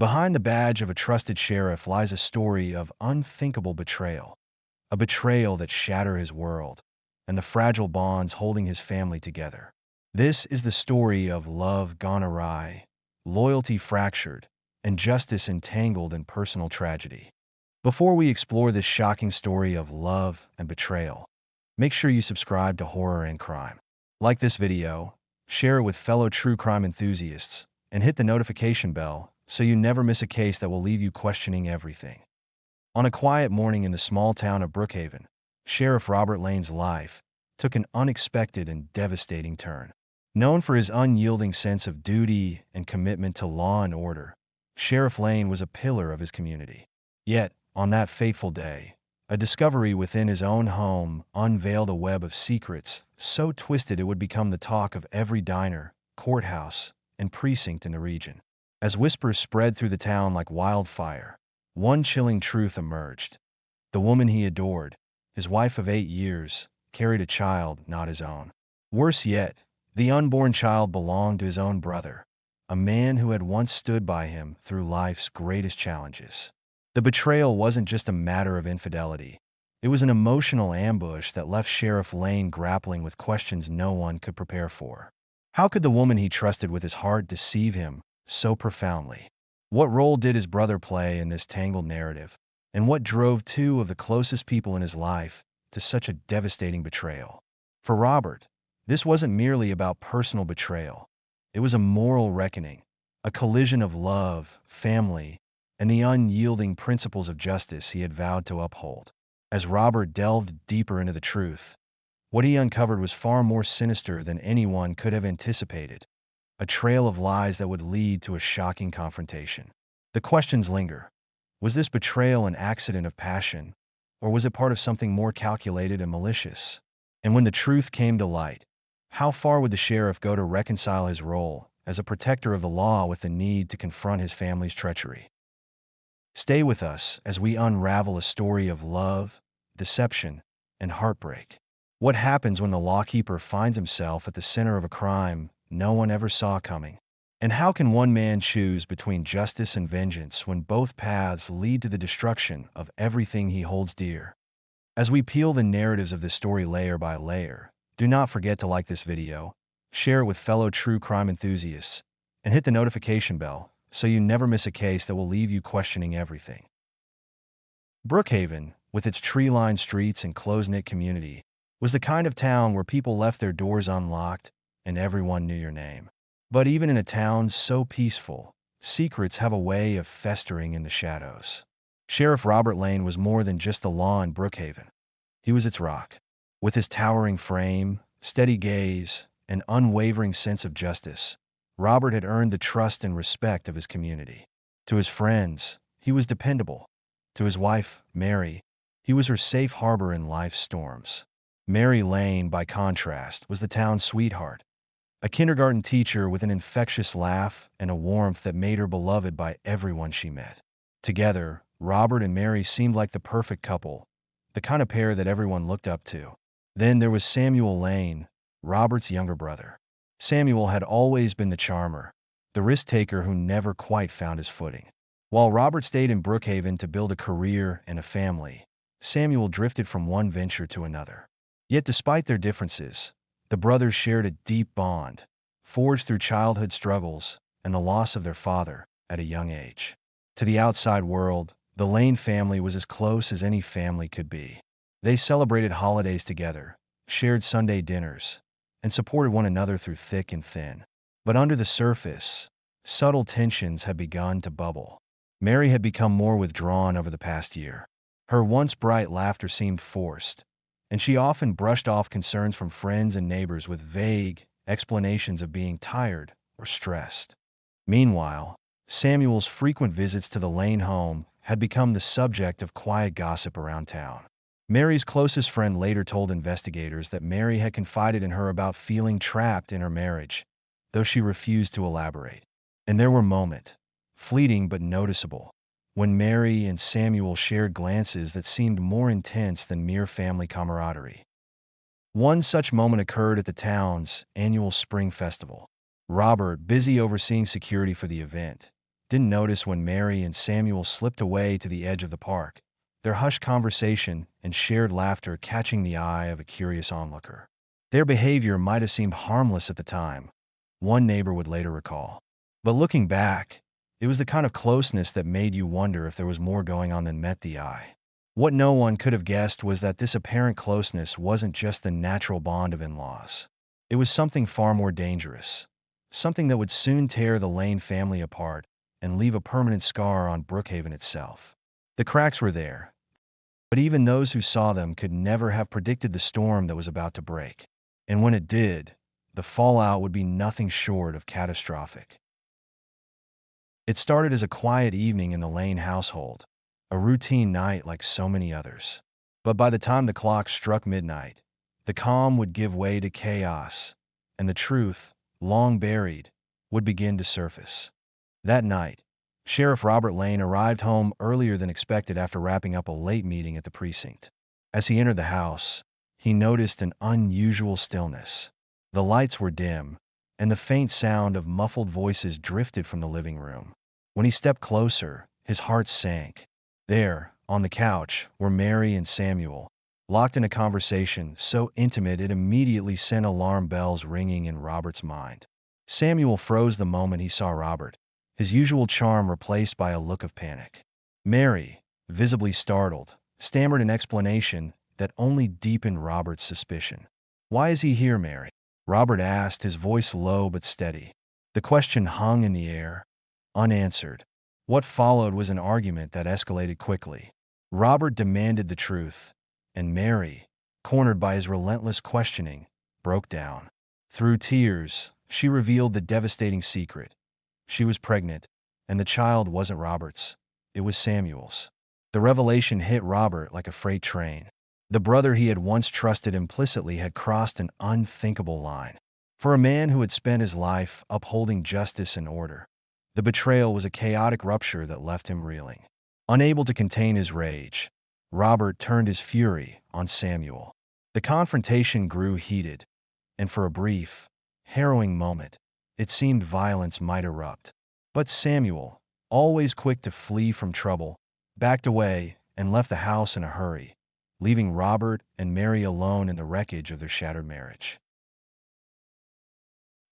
Behind the badge of a trusted sheriff lies a story of unthinkable betrayal, a betrayal that shattered his world and the fragile bonds holding his family together. This is the story of love gone awry, loyalty fractured, and justice entangled in personal tragedy. Before we explore this shocking story of love and betrayal, make sure you subscribe to Horror and Crime. Like this video, share it with fellow true crime enthusiasts, and hit the notification bell so you never miss a case that will leave you questioning everything. On a quiet morning in the small town of Brookhaven, Sheriff Robert Lane's life took an unexpected and devastating turn. Known for his unyielding sense of duty and commitment to law and order, Sheriff Lane was a pillar of his community. Yet, on that fateful day, a discovery within his own home unveiled a web of secrets so twisted it would become the talk of every diner, courthouse, and precinct in the region. As whispers spread through the town like wildfire, one chilling truth emerged. The woman he adored, his wife of 8 years, carried a child not his own. Worse yet, the unborn child belonged to his own brother, a man who had once stood by him through life's greatest challenges. The betrayal wasn't just a matter of infidelity. It was an emotional ambush that left Sheriff Lane grappling with questions no one could prepare for. How could the woman he trusted with his heart deceive him so profoundly? What role did his brother play in this tangled narrative? And what drove two of the closest people in his life to such a devastating betrayal? For Robert, this wasn't merely about personal betrayal. It was a moral reckoning, a collision of love, family, and the unyielding principles of justice he had vowed to uphold. As Robert delved deeper into the truth, what he uncovered was far more sinister than anyone could have anticipated, a trail of lies that would lead to a shocking confrontation. The questions linger. Was this betrayal an accident of passion, or was it part of something more calculated and malicious? And when the truth came to light, how far would the sheriff go to reconcile his role as a protector of the law with the need to confront his family's treachery? Stay with us as we unravel a story of love, deception, and heartbreak. What happens when the lawkeeper finds himself at the center of a crime no one ever saw coming? And how can one man choose between justice and vengeance when both paths lead to the destruction of everything he holds dear? As we peel the narratives of this story layer by layer, do not forget to like this video, share it with fellow true crime enthusiasts, and hit the notification bell so you never miss a case that will leave you questioning everything. Brookhaven, with its tree-lined streets and close-knit community, was the kind of town where people left their doors unlocked and everyone knew your name. But even in a town so peaceful, secrets have a way of festering in the shadows. Sheriff Robert Lane was more than just the law in Brookhaven. He was its rock. With his towering frame, steady gaze, and unwavering sense of justice, Robert had earned the trust and respect of his community. To his friends, he was dependable. To his wife, Mary, he was her safe harbor in life's storms. Mary Lane, by contrast, was the town's sweetheart, a kindergarten teacher with an infectious laugh and a warmth that made her beloved by everyone she met. Together, Robert and Mary seemed like the perfect couple, the kind of pair that everyone looked up to. Then there was Samuel Lane, Robert's younger brother. Samuel had always been the charmer, the risk-taker who never quite found his footing. While Robert stayed in Brookhaven to build a career and a family, Samuel drifted from one venture to another. Yet despite their differences, the brothers shared a deep bond, forged through childhood struggles and the loss of their father at a young age. To the outside world, the Lane family was as close as any family could be. They celebrated holidays together, shared Sunday dinners, and supported one another through thick and thin. But under the surface, subtle tensions had begun to bubble. Mary had become more withdrawn over the past year. Her once bright laughter seemed forced, and she often brushed off concerns from friends and neighbors with vague explanations of being tired or stressed. Meanwhile, Samuel's frequent visits to the Lane home had become the subject of quiet gossip around town. Mary's closest friend later told investigators that Mary had confided in her about feeling trapped in her marriage, though she refused to elaborate. And there were moments, fleeting but noticeable, when Mary and Samuel shared glances that seemed more intense than mere family camaraderie. One such moment occurred at the town's annual spring festival. Robert, busy overseeing security for the event, didn't notice when Mary and Samuel slipped away to the edge of the park, their hushed conversation and shared laughter catching the eye of a curious onlooker. Their behavior might have seemed harmless at the time, one neighbor would later recall. But looking back, it was the kind of closeness that made you wonder if there was more going on than met the eye. What no one could have guessed was that this apparent closeness wasn't just the natural bond of in-laws. It was something far more dangerous, something that would soon tear the Lane family apart and leave a permanent scar on Brookhaven itself. The cracks were there, but even those who saw them could never have predicted the storm that was about to break. And when it did, the fallout would be nothing short of catastrophic. It started as a quiet evening in the Lane household, a routine night like so many others. But by the time the clock struck midnight, the calm would give way to chaos, and the truth, long buried, would begin to surface. That night, Sheriff Robert Lane arrived home earlier than expected after wrapping up a late meeting at the precinct. As he entered the house, he noticed an unusual stillness. The lights were dim, and the faint sound of muffled voices drifted from the living room. When he stepped closer, his heart sank. There, on the couch, were Mary and Samuel, locked in a conversation so intimate it immediately sent alarm bells ringing in Robert's mind. Samuel froze the moment he saw Robert, his usual charm replaced by a look of panic. Mary, visibly startled, stammered an explanation that only deepened Robert's suspicion. "Why is he here, Mary?" Robert asked, his voice low but steady. The question hung in the air, unanswered. What followed was an argument that escalated quickly. Robert demanded the truth, and Mary, cornered by his relentless questioning, broke down. Through tears, she revealed the devastating secret. She was pregnant, and the child wasn't Robert's. It was Samuel's. The revelation hit Robert like a freight train. The brother he had once trusted implicitly had crossed an unthinkable line. For a man who had spent his life upholding justice and order, the betrayal was a chaotic rupture that left him reeling. Unable to contain his rage, Robert turned his fury on Samuel. The confrontation grew heated, and for a brief, harrowing moment, it seemed violence might erupt. But Samuel, always quick to flee from trouble, backed away and left the house in a hurry, leaving Robert and Mary alone in the wreckage of their shattered marriage.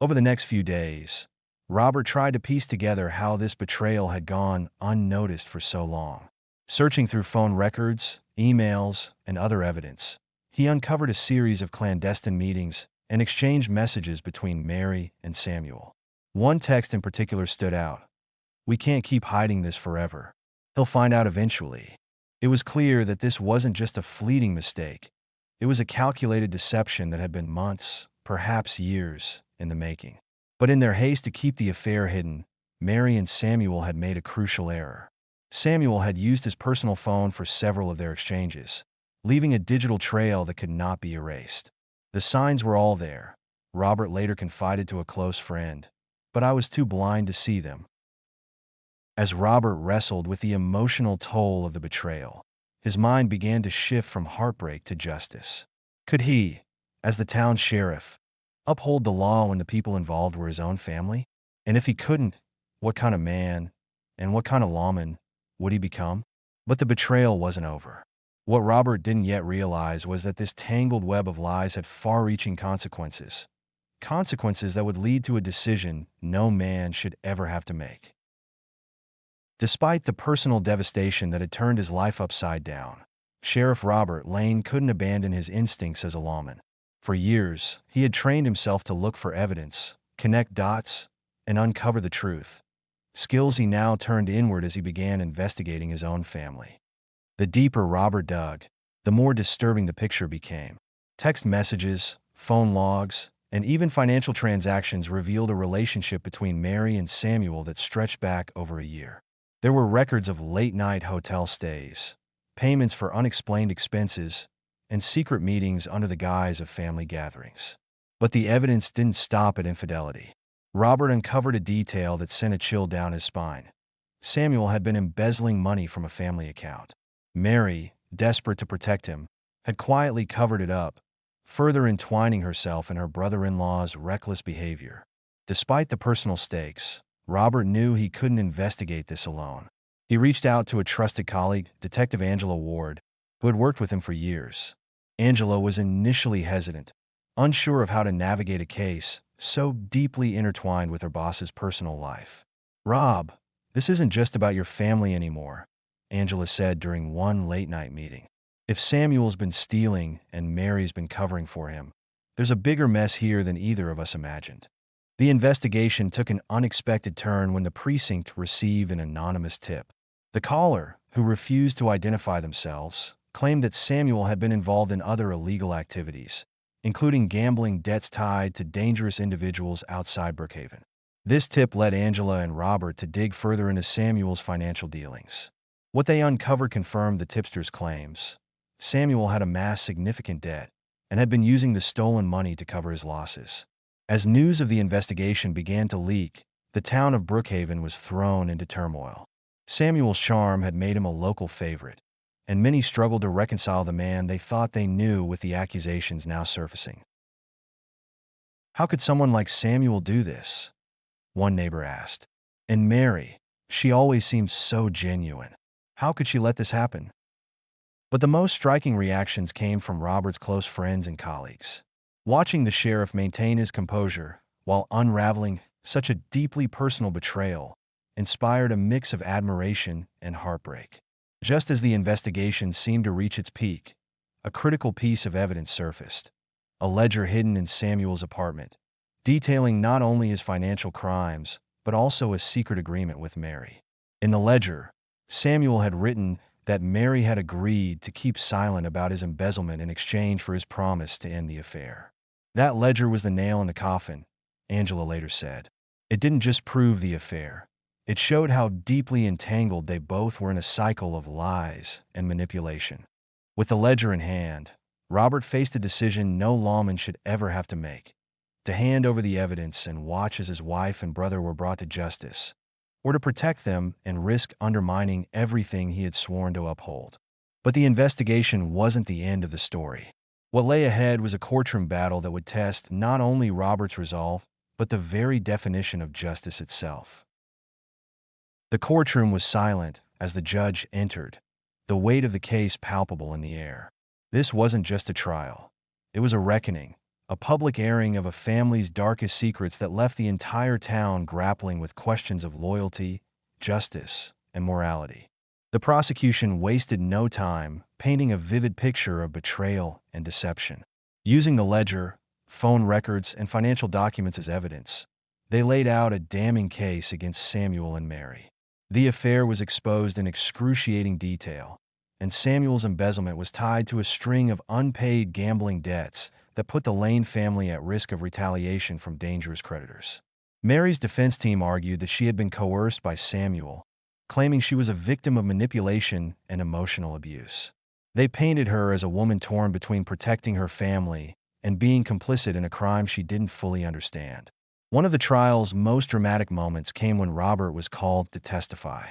Over the next few days, Robert tried to piece together how this betrayal had gone unnoticed for so long. Searching through phone records, emails, and other evidence, he uncovered a series of clandestine meetings and exchanged messages between Mary and Samuel. One text in particular stood out. "We can't keep hiding this forever. He'll find out eventually." It was clear that this wasn't just a fleeting mistake. It was a calculated deception that had been months, perhaps years, in the making. But in their haste to keep the affair hidden, Mary and Samuel had made a crucial error. Samuel had used his personal phone for several of their exchanges, leaving a digital trail that could not be erased. The signs were all there, Robert later confided to a close friend, but I was too blind to see them. As Robert wrestled with the emotional toll of the betrayal, his mind began to shift from heartbreak to justice. Could he, as the town sheriff, uphold the law when the people involved were his own family? And if he couldn't, what kind of man and what kind of lawman would he become? But the betrayal wasn't over. What Robert didn't yet realize was that this tangled web of lies had far-reaching consequences. Consequences that would lead to a decision no man should ever have to make. Despite the personal devastation that had turned his life upside down, Sheriff Robert Lane couldn't abandon his instincts as a lawman. For years, he had trained himself to look for evidence, connect dots, and uncover the truth. Skills he now turned inward as he began investigating his own family. The deeper Robert dug, the more disturbing the picture became. Text messages, phone logs, and even financial transactions revealed a relationship between Mary and Samuel that stretched back over a year. There were records of late-night hotel stays, payments for unexplained expenses, and secret meetings under the guise of family gatherings. But the evidence didn't stop at infidelity. Robert uncovered a detail that sent a chill down his spine. Samuel had been embezzling money from a family account. Mary, desperate to protect him, had quietly covered it up, further entwining herself in her brother-in-law's reckless behavior. Despite the personal stakes, Robert knew he couldn't investigate this alone. He reached out to a trusted colleague, Detective Angela Ward, who had worked with him for years. Angela was initially hesitant, unsure of how to navigate a case so deeply intertwined with her boss's personal life. "Rob, this isn't just about your family anymore," Angela said during one late-night meeting. "If Samuel's been stealing and Mary's been covering for him, there's a bigger mess here than either of us imagined." The investigation took an unexpected turn when the precinct received an anonymous tip. The caller, who refused to identify themselves, claimed that Samuel had been involved in other illegal activities, including gambling debts tied to dangerous individuals outside Brookhaven. This tip led Angela and Robert to dig further into Samuel's financial dealings. What they uncovered confirmed the tipster's claims. Samuel had amassed significant debt and had been using the stolen money to cover his losses. As news of the investigation began to leak, the town of Brookhaven was thrown into turmoil. Samuel's charm had made him a local favorite, and many struggled to reconcile the man they thought they knew with the accusations now surfacing. "How could someone like Samuel do this?" one neighbor asked. "And Mary, she always seemed so genuine. How could she let this happen?" But the most striking reactions came from Robert's close friends and colleagues. Watching the sheriff maintain his composure while unraveling such a deeply personal betrayal inspired a mix of admiration and heartbreak. Just as the investigation seemed to reach its peak, a critical piece of evidence surfaced: a ledger hidden in Samuel's apartment, detailing not only his financial crimes, but also a secret agreement with Mary. In the ledger, Samuel had written that Mary had agreed to keep silent about his embezzlement in exchange for his promise to end the affair. That ledger was the nail in the coffin, Angela later said. It didn't just prove the affair. It showed how deeply entangled they both were in a cycle of lies and manipulation. With the ledger in hand, Robert faced a decision no lawman should ever have to make: to hand over the evidence and watch as his wife and brother were brought to justice, or to protect them and risk undermining everything he had sworn to uphold. But the investigation wasn't the end of the story. What lay ahead was a courtroom battle that would test not only Robert's resolve, but the very definition of justice itself. The courtroom was silent as the judge entered, the weight of the case palpable in the air. This wasn't just a trial. It was a reckoning, a public airing of a family's darkest secrets that left the entire town grappling with questions of loyalty, justice, and morality. The prosecution wasted no time painting a vivid picture of betrayal and deception. Using the ledger, phone records, and financial documents as evidence, they laid out a damning case against Samuel and Mary. The affair was exposed in excruciating detail, and Samuel's embezzlement was tied to a string of unpaid gambling debts that put the Lane family at risk of retaliation from dangerous creditors. Mary's defense team argued that she had been coerced by Samuel, claiming she was a victim of manipulation and emotional abuse. They painted her as a woman torn between protecting her family and being complicit in a crime she didn't fully understand. One of the trial's most dramatic moments came when Robert was called to testify.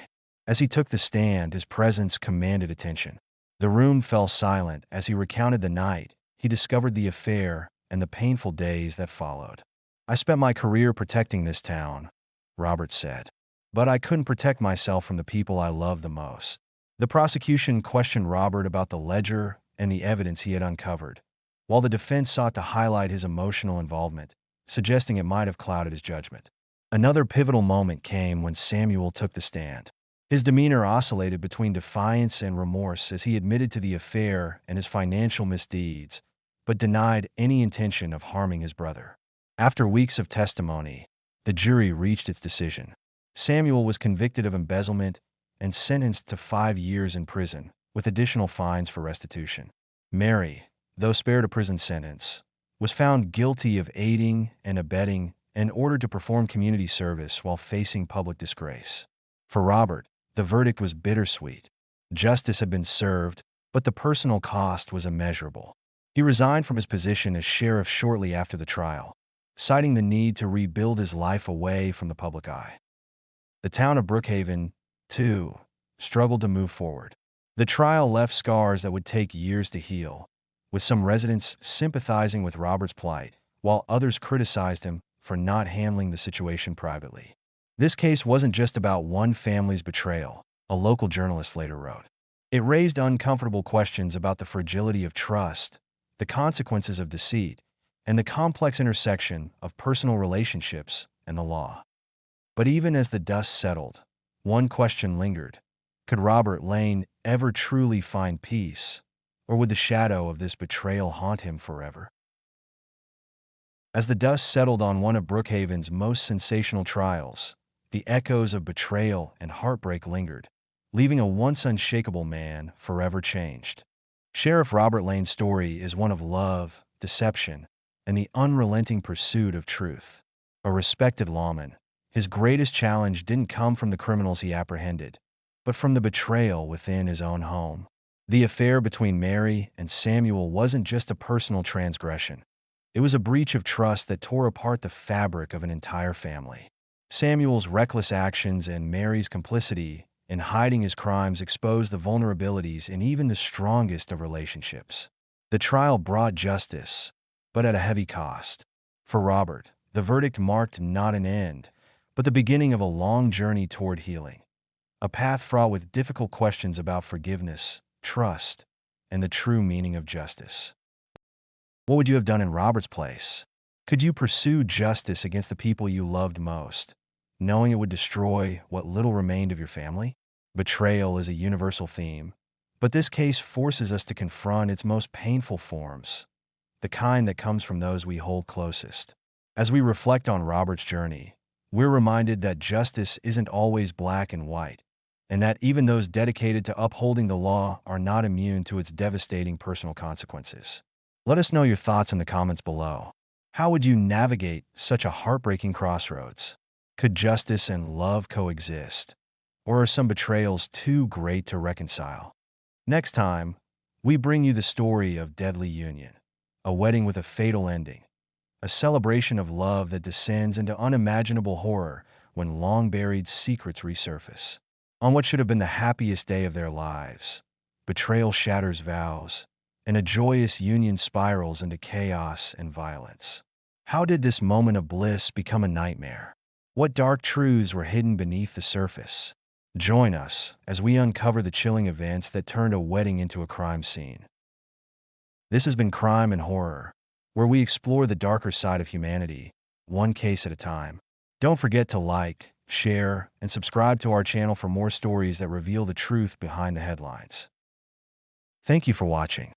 As he took the stand, his presence commanded attention. The room fell silent as he recounted the night he discovered the affair and the painful days that followed. "I spent my career protecting this town," Robert said, "but I couldn't protect myself from the people I love the most." The prosecution questioned Robert about the ledger and the evidence he had uncovered, while the defense sought to highlight his emotional involvement, suggesting it might have clouded his judgment. Another pivotal moment came when Samuel took the stand. His demeanor oscillated between defiance and remorse as he admitted to the affair and his financial misdeeds, but denied any intention of harming his brother. After weeks of testimony, the jury reached its decision. Samuel was convicted of embezzlement and sentenced to 5 years in prison, with additional fines for restitution. Mary, though spared a prison sentence, was found guilty of aiding and abetting and ordered to perform community service while facing public disgrace. For Robert, the verdict was bittersweet. Justice had been served, but the personal cost was immeasurable. He resigned from his position as sheriff shortly after the trial, citing the need to rebuild his life away from the public eye. The town of Brookhaven, too, struggled to move forward. The trial left scars that would take years to heal, with some residents sympathizing with Robert's plight, while others criticized him for not handling the situation privately. This case wasn't just about one family's betrayal, a local journalist later wrote. It raised uncomfortable questions about the fragility of trust, the consequences of deceit, and the complex intersection of personal relationships and the law. But even as the dust settled, one question lingered. Could Robert Lane ever truly find peace, or would the shadow of this betrayal haunt him forever? As the dust settled on one of Brookhaven's most sensational trials, the echoes of betrayal and heartbreak lingered, leaving a once unshakable man forever changed. Sheriff Robert Lane's story is one of love, deception, and the unrelenting pursuit of truth. A respected lawman, his greatest challenge didn't come from the criminals he apprehended, but from the betrayal within his own home. The affair between Mary and Samuel wasn't just a personal transgression. It was a breach of trust that tore apart the fabric of an entire family. Samuel's reckless actions and Mary's complicity in hiding his crimes exposed the vulnerabilities in even the strongest of relationships. The trial brought justice, but at a heavy cost. For Robert, the verdict marked not an end, but the beginning of a long journey toward healing. A path fraught with difficult questions about forgiveness, trust, and the true meaning of justice. What would you have done in Robert's place? Could you pursue justice against the people you loved most, knowing it would destroy what little remained of your family? Betrayal is a universal theme, but this case forces us to confront its most painful forms, the kind that comes from those we hold closest. As we reflect on Robert's journey, we're reminded that justice isn't always black and white, and that even those dedicated to upholding the law are not immune to its devastating personal consequences. Let us know your thoughts in the comments below. How would you navigate such a heartbreaking crossroads? Could justice and love coexist? Or are some betrayals too great to reconcile? Next time, we bring you the story of deadly union, a wedding with a fatal ending, a celebration of love that descends into unimaginable horror when long-buried secrets resurface. On what should have been the happiest day of their lives, betrayal shatters vows, and a joyous union spirals into chaos and violence. How did this moment of bliss become a nightmare? What dark truths were hidden beneath the surface? Join us as we uncover the chilling events that turned a wedding into a crime scene. This has been Crime and Horror, where we explore the darker side of humanity, one case at a time. Don't forget to like, share, and subscribe to our channel for more stories that reveal the truth behind the headlines. Thank you for watching.